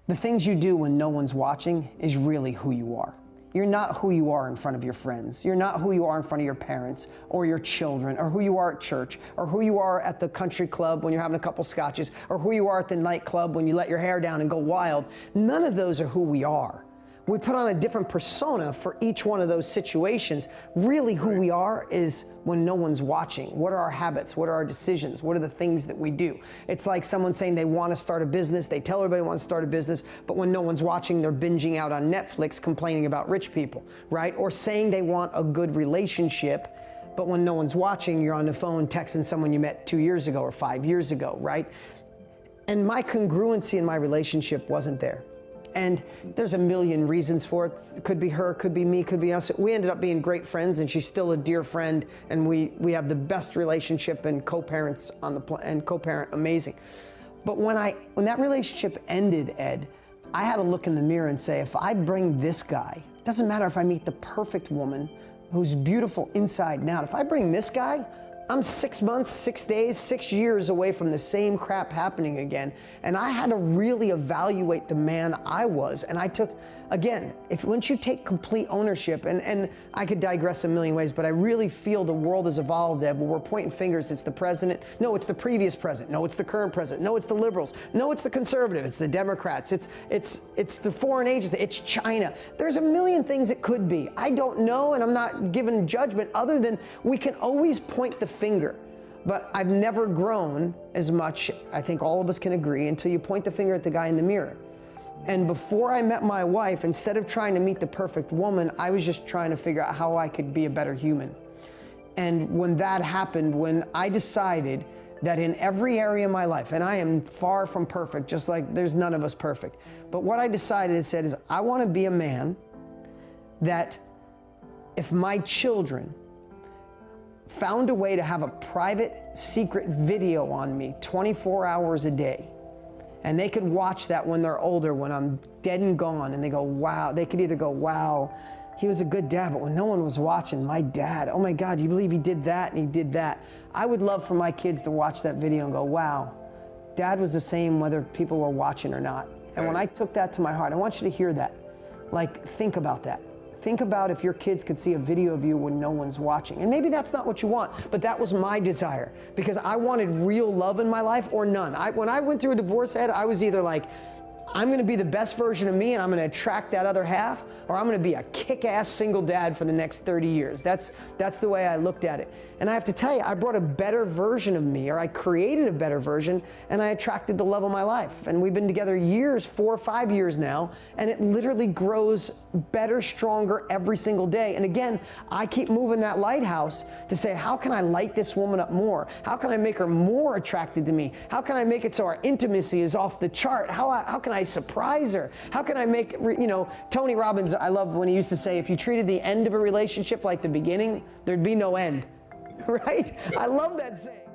The things you do when no one's watching is really who you are. You're not who you are in front of your friends. You're not who you are in front of your parents or your children, or who you are at church, or who you are at the country club when you're having a couple scotches, or who you are at the nightclub when you let your hair down and go wild. None of those are who we are. We put on a different persona for each one of those situations. Really who we are is when no one's watching. What are our habits? What are our decisions? What are the things that we do? It's like someone saying they want to start a business. They tell everybody they want to start a business, but when no one's watching, they're binging out on Netflix complaining about rich people, right? Or saying they want a good relationship, but when no one's watching, you're on the phone texting someone you met 2 years ago or 5 years ago, right? And my congruency in my relationship wasn't there. And there's a million reasons for it. It could be her, could be me, could be us. We ended up being great friends, and she's still a dear friend, and we have the best relationship and co-parents on the and co-parent amazing. But when that relationship ended, Ed, I had to look in the mirror and say, if I bring this guy, doesn't matter if I meet the perfect woman who's beautiful inside and out, if I bring this guy, I'm 6 months, 6 days, 6 years away from the same crap happening again. And I had to really evaluate the man I was. And I took, again, once you take complete ownership, and I could digress a million ways, but I really feel the world has evolved, Ed, where we're pointing fingers. It's the president. No, it's the previous president. No, it's the current president. No, it's the liberals. No, it's the conservative. It's the Democrats. It's the foreign agency. It's China. There's a million things it could be. I don't know, and I'm not giving judgment other than we can always point the finger. But I've never grown as much, I think all of us can agree, until you point the finger at the guy in the mirror. And before I met my wife, instead of trying to meet the perfect woman, I was just trying to figure out how I could be a better human. And when that happened, when I decided that in every area of my life, and I am far from perfect, just like there's none of us perfect, but what I decided and said is, I want to be a man that if my children found a way to have a private, secret video on me 24 hours a day, and they could watch that when they're older, when I'm dead and gone, and they go, wow, they could either go, wow, he was a good dad, but when no one was watching, my dad, oh my God, you believe he did that and he did that? I would love for my kids to watch that video and go, wow, dad was the same whether people were watching or not. And when I took that to my heart, I want you to hear that. Like, think about that. Think about if your kids could see a video of you when no one's watching. And maybe that's not what you want, but that was my desire, because I wanted real love in my life or none. When I went through a divorce, Ed, I was either like, I'm going to be the best version of me and I'm going to attract that other half, or I'm going to be a kick-ass single dad for the next 30 years. That's the way I looked at it. And I have to tell you, I brought a better version of me, or I created a better version, and I attracted the love of my life. And we've been together years, 4 or 5 years now, and it literally grows better, stronger every single day. And again, I keep moving that lighthouse to say, how can I light this woman up more? How can I make her more attracted to me? How can I make it so our intimacy is off the chart? How can I surprise her? How can I make, Tony Robbins, I love when he used to say, if you treated the end of a relationship like the beginning, there'd be no end, right? I love that saying.